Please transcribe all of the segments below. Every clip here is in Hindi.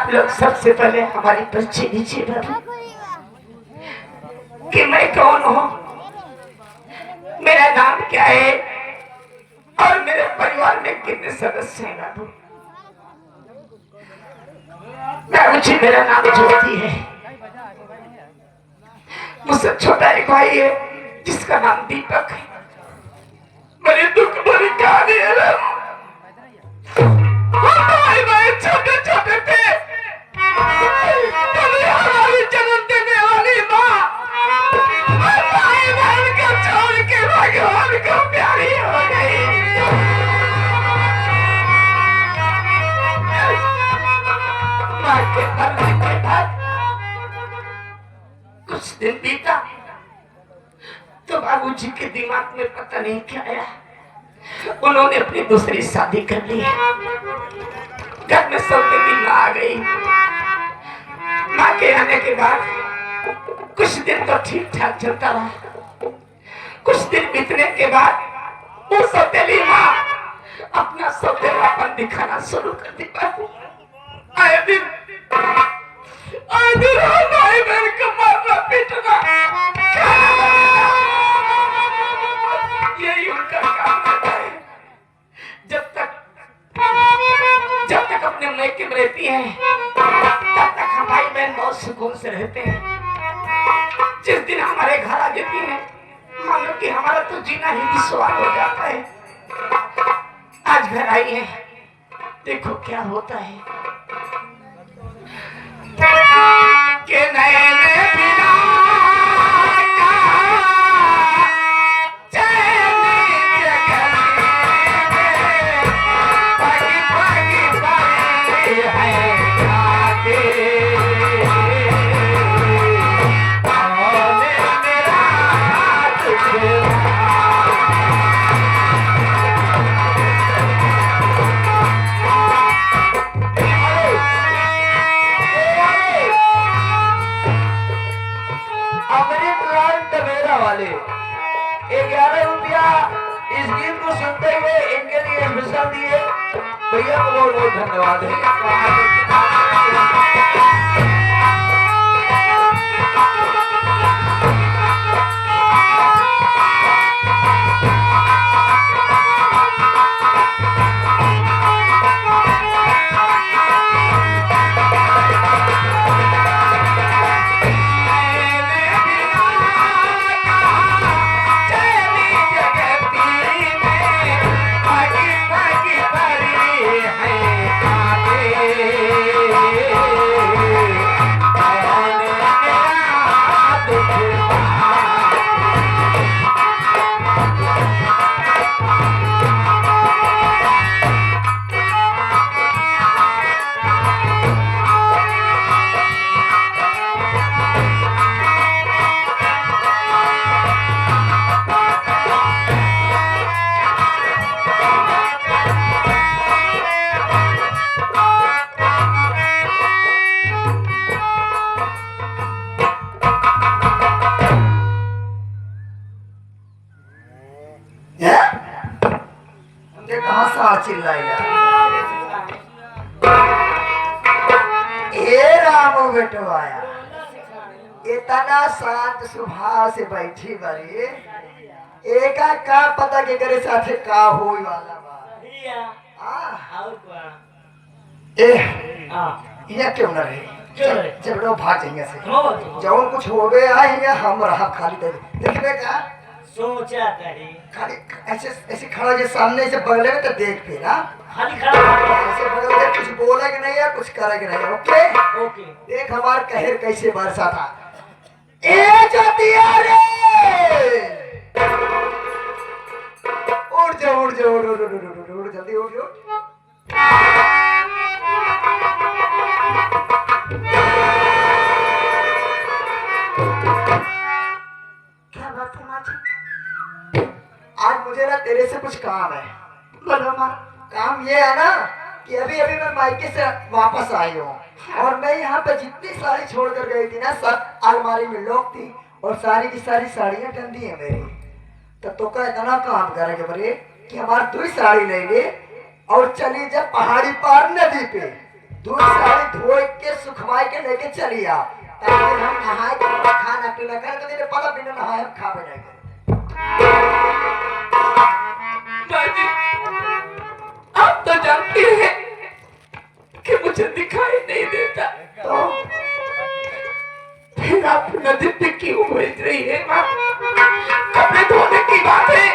आप लोग सबसे पहले हमारी परिचय दीजिए कि मैं कौन हूँ, मेरा नाम क्या है और मेरे परिवार में कितने सदस्य हैं बाबू। बाबू जी मेरा नाम ज्योति है, मुझसे छोटा एक भाई है जिसका नाम दीपक है। बड़ी दुख भरी कहानी है। भाई भाई छोटे छोटे थे, तभी हमारी जन्म देने वाली माँ भाई बहन को छोड़ के भगवान को प्यारी हो गई। माँ के मरने के बाद कुछ दिन बीता तो बाबूजी के दिमाग में पता नहीं क्या आया, उन्होंने अपनी दूसरी शादी कर ली। घर में सौतेली माँ आ गई। माँ के आने के बाद कुछ दिन तो ठीक ठाक चलता रहा। कुछ दिन बीतने के बाद वो सौतेली माँ अपना सौतेलापन दिखाना शुरू कर दी। आए दिन भाई बहन को मारना पीटना यही उनका काम रहता है। जब तक अपने मैके में रहती हैं तब तक हम भाई बहन बहुत सुकून से रहते हैं। जिस दिन हमारे घर आ जाती हैं मानो कि हमारा तो जीना ही दुश्वार हो जाता है। आज घर आई है, देखो क्या होता है कि नए बिना भैया को बहुत बहुत धन्यवाद है। इतना शांत स्वभाव से बैठी बड़ी एका का पता के करे साथे का होई वाला बा ये क्यों न रहे जबड़ो भाग जाएंगे से जौन कुछ हो गया है हम रहा खाली देखने का सोचा करी खाली ऐसे ऐसे खड़ा जो सामने से बगले में तो देख फिर ना खाली खड़ा ऐसे बगल में कुछ बोले कि नहीं है कुछ करे कि नहीं। ओके ओके देख हमार कहर कैसे बरसा था। ए ज्योतिया रे उड़ जा उड़ जा उड़ उड़ उड़ उड़ जल्दी उड़ जा। क्या बात है माँ जी, आज मुझे ना तेरे से कुछ काम है। बोलो माँ। काम ये है ना कि अभी अभी मैं मायके से वापस आई हूँ और मैं यहाँ पे जितनी साड़ी छोड़कर गई थी ना सब अलमारी में लॉक थी और सारी की सारी साड़ियाँ टंगी है मेरी। तो का इतना काम करेंगे बड़े कि हमारी 2 साड़ी ले ले और चली जा पहाड़ी पार नदी पे दूध सारी धोए के सुखवाई के लेके चली आ ताकि हम नहाए के खाना पीना कर तो पता बिना नहाए हम खा बैठे दादी, आप तो जानती हैं कि मुझे दिखाई नहीं देता, तो फिर आप नदी पे क्यों भेज रही है माँ? कपड़े धोने की बात है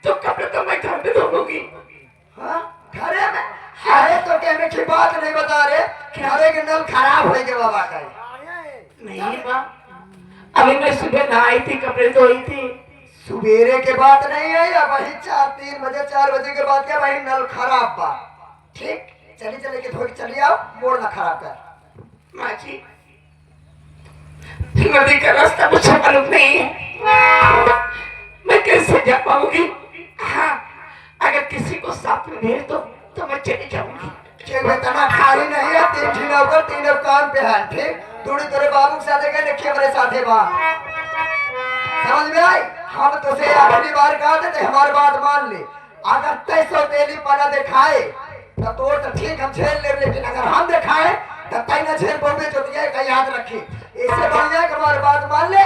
तो कपड़े तो मैं घर में धो लूंगी। हाँ घरे में अरे तो कहने की बात नहीं बता रहे घरे के नल खराब हो गए बाबा का नहीं माँ, अभी मैं सुबह नहाई थी, कपड़े धोई थी। सुबेरे के बात नहीं है या वही 4 बजे के बाद क्या वही नल खराब बा ठीक चली के धो के चली आओ मोड़ ना खराब कर माँ जी, नदी का रास्ता मुझे मालूम नहीं है, मैं कैसे जा पाऊंगी? हाँ, अगर किसी को साथ में भेज दो तो मैं चली जाऊंगी। ठीक है तना खाली नहीं है 3 ठीना ऊपर 3 काम पे है ठीक थोड़ी तेरे बाबू के साथ गए देखिए मेरे साथे बा समझ में आई हम तो से आखिरी बार कहा थे हमारी बात मान ले अगर 300 तेली पाना दिखाए तो ठीक हम झेल ले लेकिन अगर हम दिखाए तब तक ना झेल बोलबे जो दिया का याद रखी इससे बढ़िया कि हमारी बात मान ले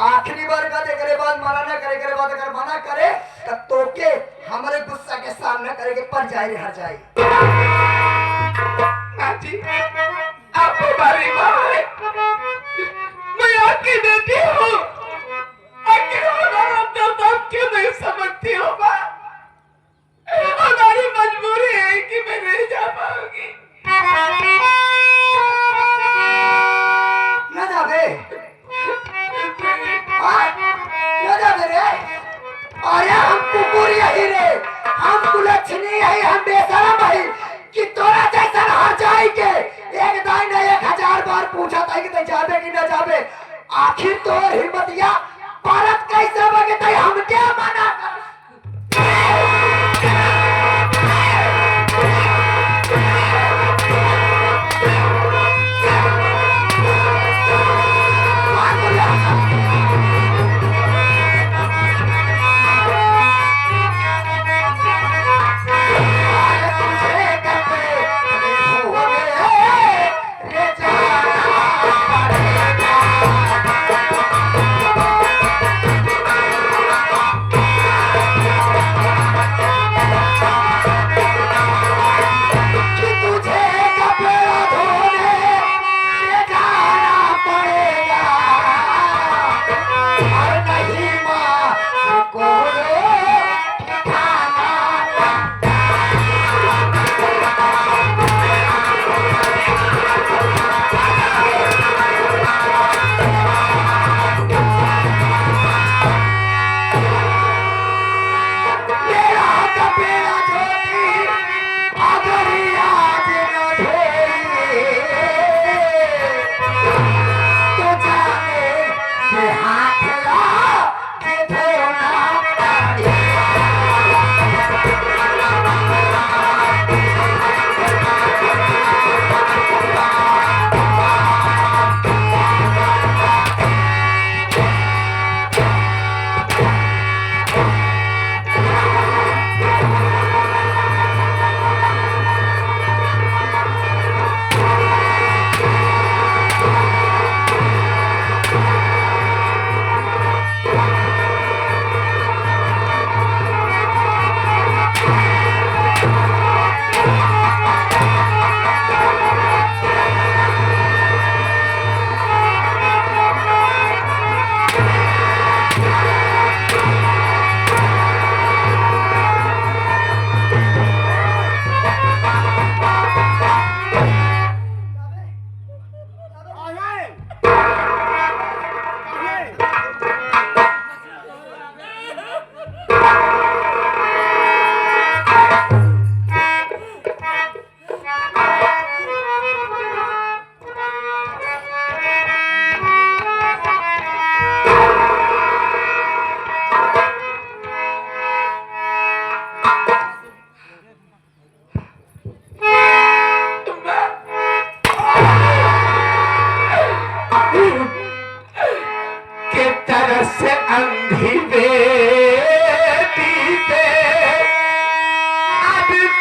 आखिरी बार का करे बाद मना ना करे बाद अगर मना करे तब तो के हमारे गुस्सा के सामना करेंगे पर जाए हर जाए माँ जी, आप हमारी माँ है, मैं आपकी बेटी हूँ, आखिर हमारा दर्द आप क्यों नहीं समझती हो माँ? हमारी मजबूरी है कि मैं नहीं जा पाऊंगी। ना जाबे ना जाबे रे अरे हम कुकुर यही रे हम कुलच्छनी यही हम बेशरम है कि तोरा जैसा हर जाए के एक दाई ने 1000 बार पूछा था कि जाबे कि ना जाबे आखिर तो हिम्मतिया भारत कैसे बगे तई हम क्या मना कर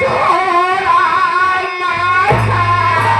थोड़ा माथा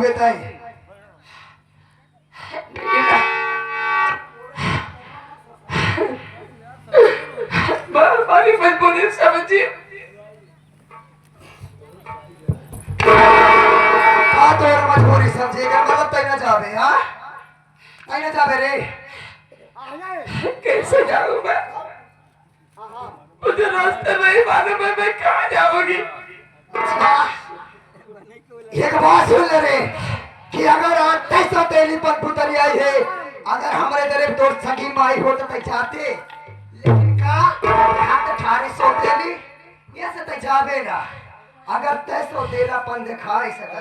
हुए ताई हमारी मजबूरी समझिए। हाँ तो और मजबूरी समझिएगा मतलब तय ना जावे हाँ तय ना जावे रे कैसे जाऊं मैं? मुझे रास्ते नहीं मालूम है मैं कहाँ जाऊंगी। एक बात सुन ले रे कि अगर आज 2300 तेली पर पुतरी आई है अगर हमारे तरफ तो सगी माई हो तो जाते लेकिन का हाथ 1800 तेली ये से तय जावे ना अगर 2300 तेला पन दिखाई सके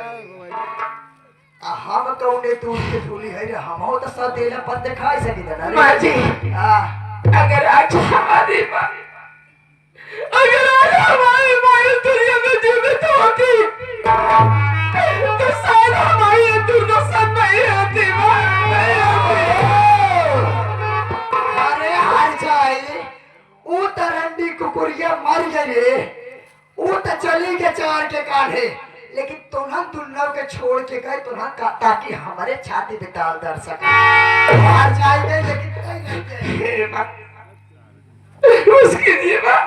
हम तो उन्हें तू के झूली है रे हम हो तो 100 तेला पन दिखाई सकी ना रे माँ जी हां अगर आज हमारी माँ अगर आज हमारी माँ इस दुनिया में जीवित होती तो शायद हमारी ये दुर्दशा नहीं होती माँ नहीं होती। अरे हर जाए वो तरंडी कुकुरिया मर गई वो तो चली के चार के काढ़े लेकिन तुन्हन दुन्नव के छोड़ के गए तुन्हन ताकि हमारे छाती पे डाल दर सके हर जाए लेकिन नहीं गए हे माँ उसके लिए माँ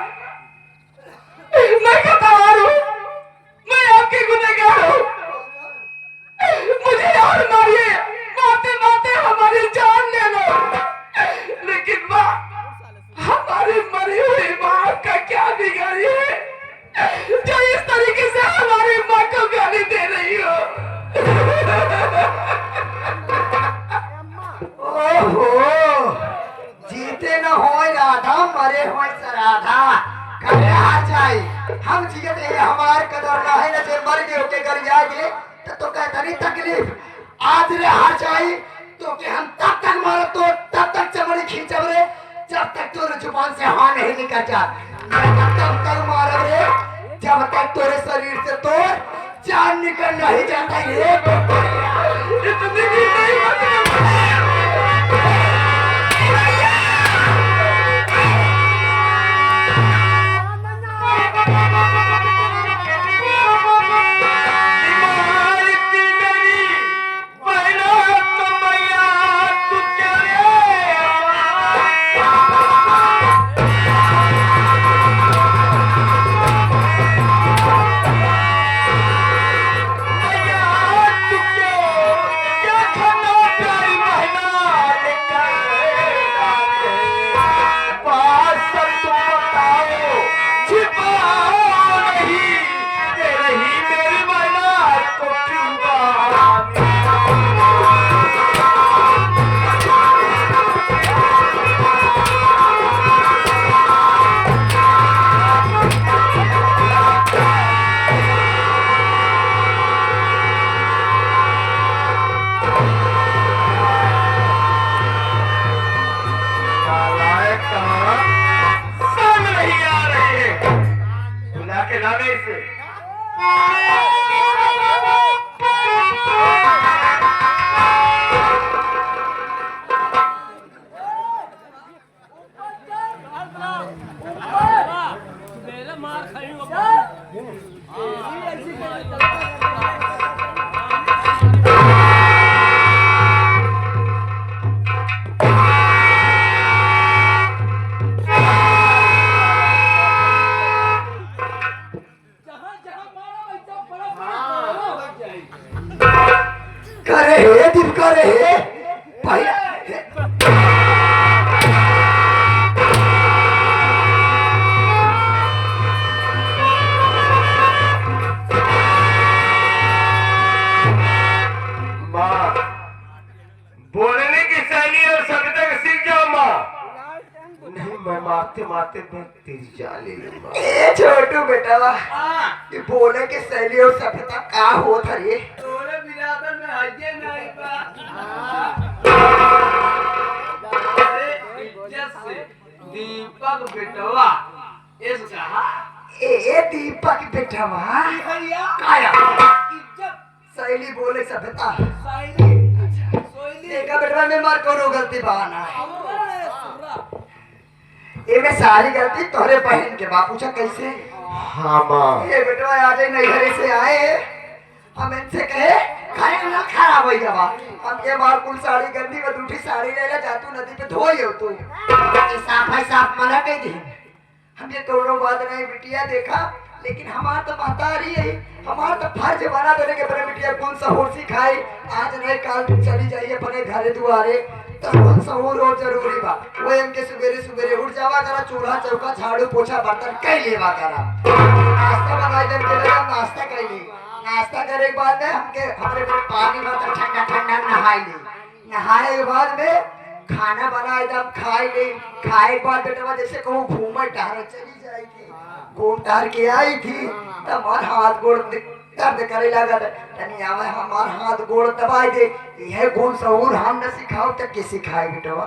मैं खतावार हूँ मैं आपके गुनहगार हूँ मुझे और मारिए मारते मारते हमारी जान ले लो लेकिन माँ हमारी मरी हुई माँ का क्या बिगाड़ी है जो इस तरीके से हमारी माँ को गाली दे रही हो। ओहो जीते न होए राधा मरे होए सराधा करे हार जाए हम जीते हैं हमार कदर ना है न जे मर गए के घर जाए तो कहता नहीं तकलीफ आज रे हार जाए तो के हम तब तक मारो तो तब तक चमड़ी खींचब रे जब तक तोरे जुबान से हाँ नहीं निकल जा तब तक मारो रे जब तक तोरे शरीर से तोर जान निकल नहीं जाता ये इतनी भी नहीं बचने करे हे दिन करे हे भैया माँ बोलने की शैली और सभ्यता को सीख जाओ माँ। नहीं मैं मारते मारते मैं तेरी जान ले लूंगा। ए छोटू बेटा ये बोले के शैली और सभ्यता का होत हरे तोरे बिरादर में हजे नहीं बा। अरे इज्जत से दीपक बेटवा इस कहा ए दीपक बेटवा भैया काया इज्जत शैली बोले सभ्यता साइली सोइली देखा बेटवा में मार कोनो गलती बहाना अमर सुरा ए में सारी गलती तोरे बहन के बाप पूछा कैसे हाँ माँ। ये बेटवा आज ही नैहरे से आए हम इनसे कहे खाए ना खराब हो जावा हम के बार कुल साड़ी गंदी में दूठी साड़ी लेला जातू नदी पे धोई हो तू ये साफ है साफ मना कह दी हम ये तोड़ो बात नहीं बिटिया देखा लेकिन हमार तो महतारी है हमार तो फर्ज बना देने के बड़े बिटिया कौन सा होशी खाई आज नहीं कल चली जाइए अपने घरे दुआरे तो कौन सा हो रो जरूरी बा वो इनके सवेरे सवेरे उठ जावा करा चूल्हा चौका झाड़ू पोछा बर्तन कई लेवा करा नाश्ता बनाई दे के लिए नाश्ता कई ली नाश्ता करे के बाद में हमके हमारे पे पानी में ठंडा ठंडा नहाई ली नहाए के बाद में खाना बना एकदम खाई ली खाए के बाद बेटा जैसे कहूँ घूमे टहर चली जाएगी घूम टहर के आई थी तब हमार हाथ गोड़ दर्द करे लगा तनी आवे हमार हाथ गोड़ दबाई दे यह गुण सहूर हम न सिखाओ तक के सिखाए बेटवा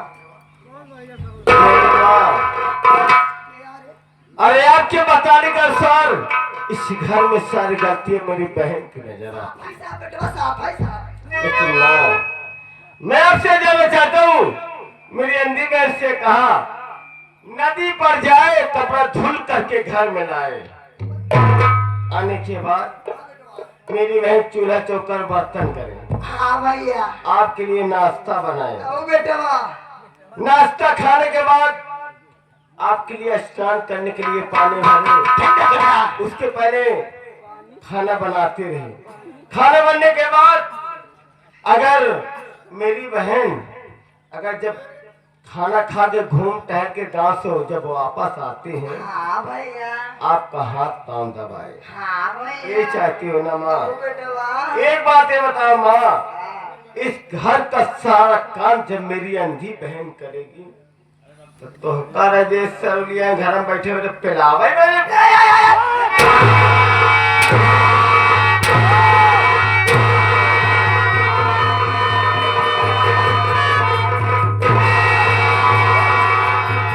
अरे आपके बताने का सर इस घर में सारी गलतियां मेरी बहन की नजर आती साफ बेटवा साफ है साफ लेकिन ना मैं आपसे जानना चाहता हूँ मेरी अंधी बहन से कहा नदी पर जाए कपड़ा धुल करके घर में लाए आने के बाद मेरी बहन चूल्हा चौकर बर्तन करे हाँ भैया आपके लिए नाश्ता बनाए ओ बेटवा नाश्ता खाने के बाद आपके लिए स्नान करने के लिए पानी भरे उसके पहले खाना बनाते रहे खाना बनने के बाद अगर मेरी बहन अगर जब खाना खा के घूम टहल के गांव से जब वापस आते हैं हाँ भैया आपका हाथ पांव दबाए हाँ भैया ये चाहती हो ना माँ ओ बेटवा एक बात ये बताओ माँ इस घर का सारा काम जब मेरी अंधी बहन करेगी तो कर दे सरुलिया घर में बैठे हुए पिलावे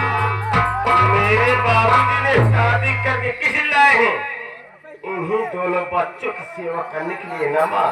मेरे बाबूजी ने शादी करके किस लाए हैं इन्हीं दोनों बच्चों की सेवा करने के लिए ना माँ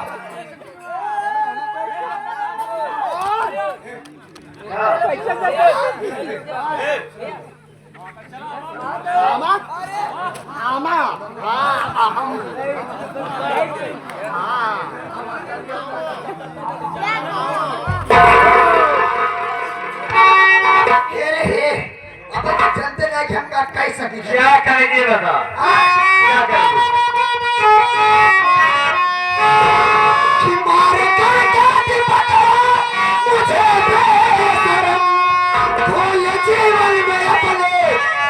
जनते नहीं कि हम का कह सके क्या करेंगे बता क्या करेंगे कि मारे करके मुझे बेशरम खोल जीवन में अपने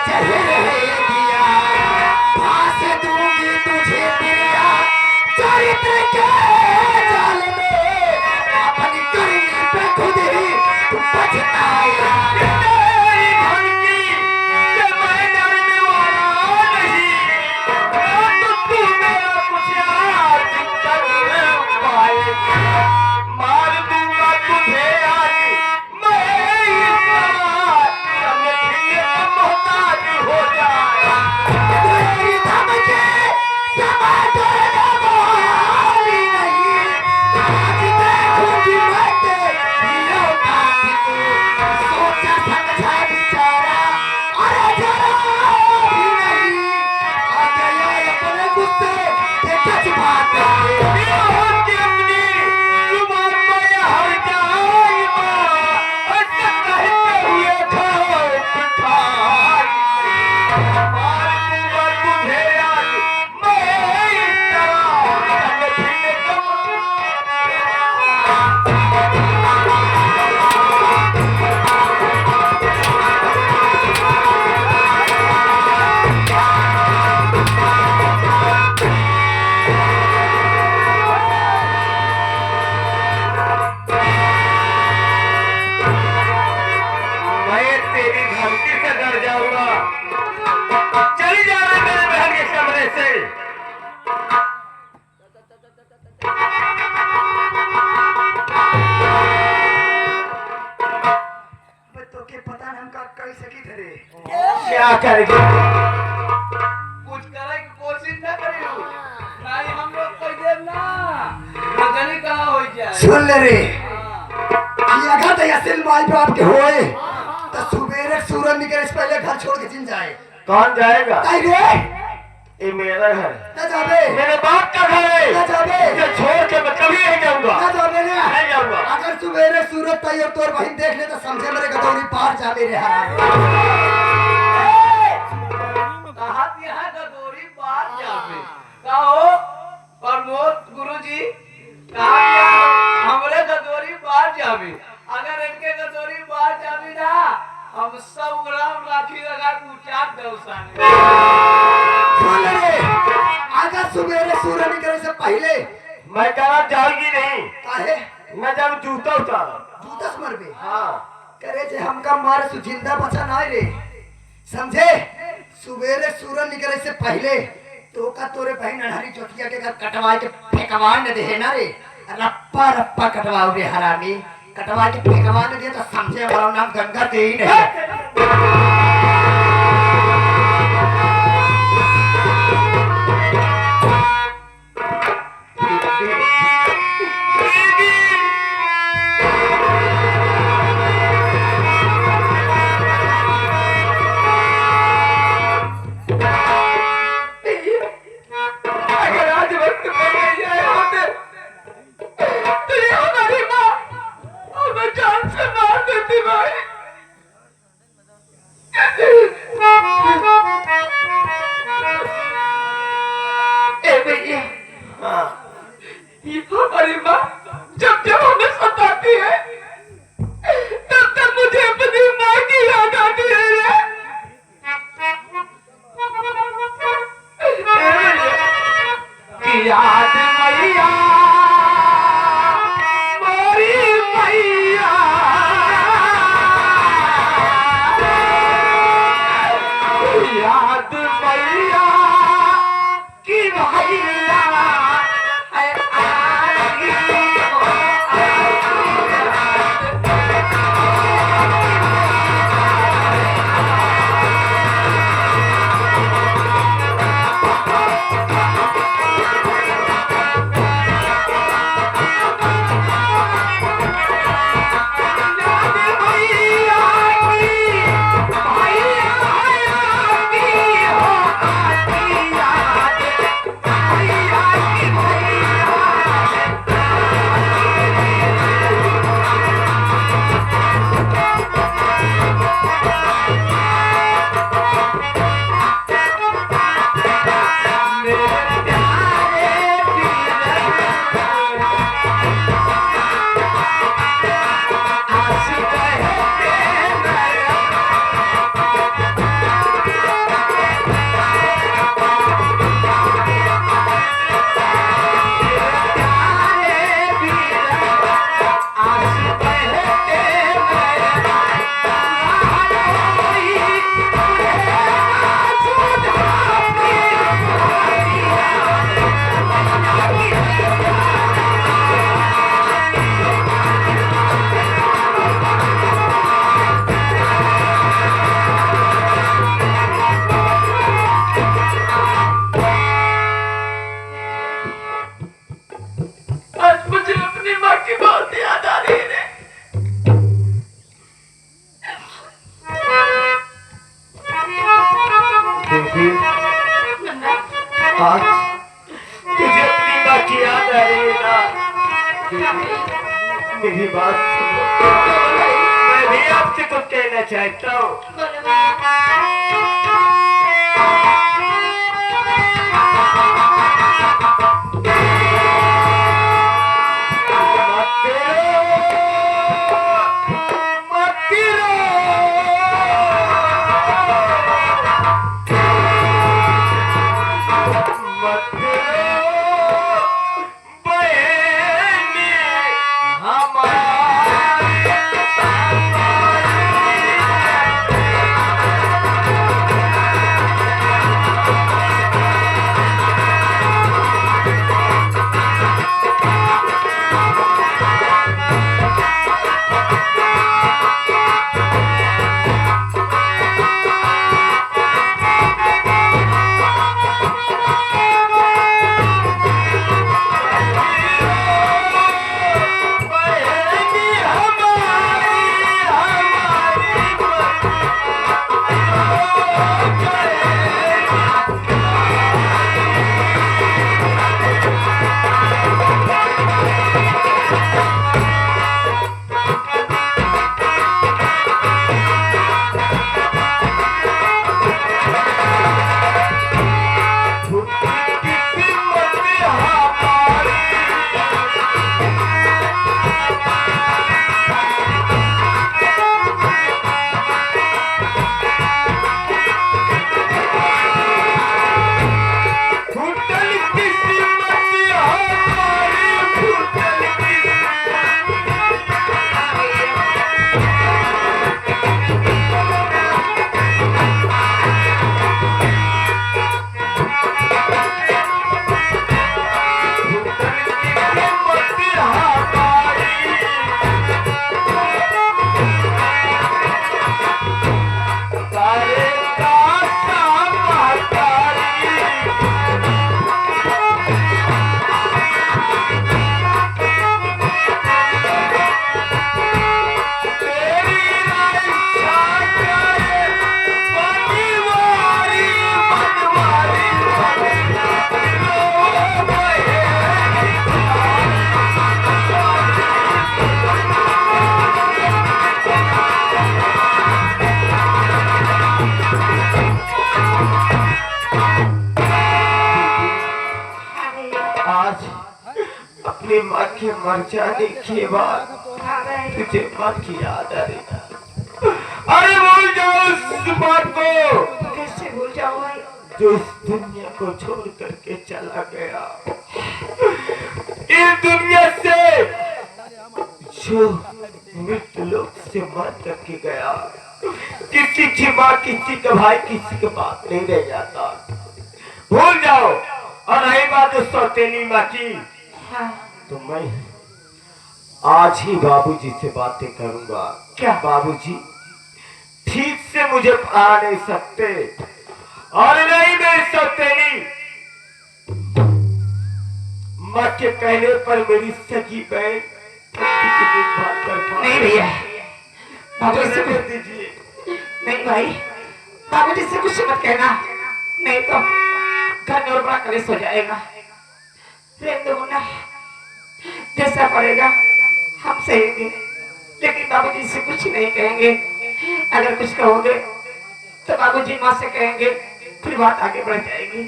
जहर है दिया फांस दूंगी तुझे प्रिया चरित्र के जाल में अपनी करनी पे खुद ही तू पछताया मार दूंगा तुझे आज मैं मोहताज हो जाए तेरी धमके समाधान वाली नहीं आज देखूंगी मैं तेरी औकात को सोचा समझा बिचारा अरे जरा भी नहीं आ गया अपने गुस्से के जज्बात चली जा रही मेरे बहन के कमरे से तो के पता नहीं का कह सकी थे रे क्या करेगी कुछ करे की कोशिश न करियो नहीं हम लोग कोई देव ना रजनी कहाँ हो जाए सुन ले रे कि अगर तो असल माल पे आपके होए तो सुबेरे सूरज निकले से पहले घर छोड़ के जिन जाए कौन जाएगा आई रे ये मेरा घर है, ना जाबे मेरे बाप का घर है। ना जाबे इसे छोड़ के मैं कभी नहीं जाऊंगा, ना जाबे ने नहीं जाऊंगा। अगर सुबेरे सूरत तई और तोर बहन देख ले तो समझे मेरे गदौरी पार जाबे रे हराम। कहा यहाँ गदोरी पार जाबे कहो प्रमोद गुरुजी कहा हमरे गदोरी पार जाबे। अगर इनके गदोरी पार जाबे ना हम 100 ग्राम राखी लगा के उचार दौसाने। सुन रे अगर सुबेरे सूरज निकलने से पहले मैं कहा जाऊंगी नहीं, काहे मैं जब जूता उतारा। जूतस मरबे हाँ करे जे हमका मार सु जिंदा बचा ना रे समझे। सुबेरे सूरज निकले से पहले तो का तोरे बहन अनहरी चोटिया के घर कटवा के फेंकवा न दे ना रे, रप्पा रप्पा कटवाओ रे हरामी। कटवा के फेंकवा न दे तो समझे हमारा नाम गंगा दे ही नहीं। अगर आज वक्त में नहीं आए होते तो ये हमारी माँ हमें जान से मार देती भाई। ए भैया हाँ ये हमारी माँ जब जब हमें सताती है तब तब मुझे अपनी माँ की याद आती है रे। कि याद मैया मोरी मैया याद मैया कि भैया आज मुझे अपनी माँ की बहुत याद आ रही है। देखी आज तुझे अपनी माँ की याद आ रही है ना। देखी, मेरी बात सुनो, मैं भी आपसे कुछ कहना चाहता हूँ। अपने माँ के मर जाने के बाद हाँ भाई। तुझे माँ की याद आ रही है। अरे भूल जाओ उस बात को कैसे भूल जाऊं भाई? जो इस दुनिया को छोड़ करके चला गया, इस दुनिया से जो मृत्यु लोक से मर करके गया। किसी की माँ, किसी का भाई, किसी का बाप नहीं रह जाता। भूल जाओ। और रही बात उस सौतेली माँ की, हाँ। तो मैं आज ही बाबूजी से बातें करूंगा। क्या? बाबूजी ठीक से मुझे पढ़ा नहीं सकते और नहीं मेरी सौतेली माँ के कहने पर मेरी सगी बहन की बात कर पा नहीं भैया, बाबू से कर दीजिए। नहीं भाई, बाबूजी से कुछ मत कहना, नहीं तो घर में और बड़ा कलेश हो जाएगा। रहने दो मुन्ना, जैसा पड़ेगा हम सहेंगे, लेकिन बाबूजी से कुछ नहीं कहेंगे। अगर कुछ कहोगे तो बाबूजी माँ से कहेंगे, फिर बात आगे बढ़ जाएगी।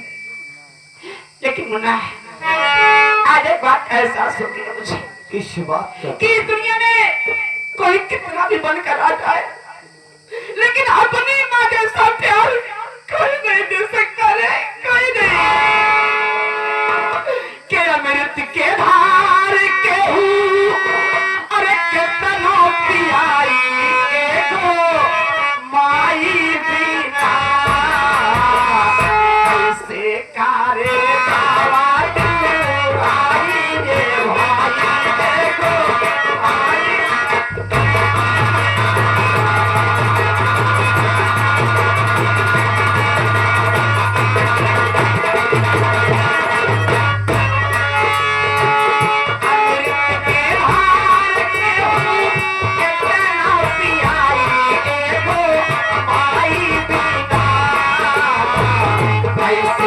लेकिन मुन्ना, आज एक बात का एहसास हो गया मुझे किस बात का? कि इस दुनिया में कोई कितना भी बनकर आ जाए, लेकिन अपनी माँ जैसा प्यार कोई नहीं दे सकता रे, कोई नहीं। के अमृत के धार के हूँ, अरे कितना पियाई एगो माई बिना, ऐसे कारे बाबा आई रे भाई एगो आई। Bye.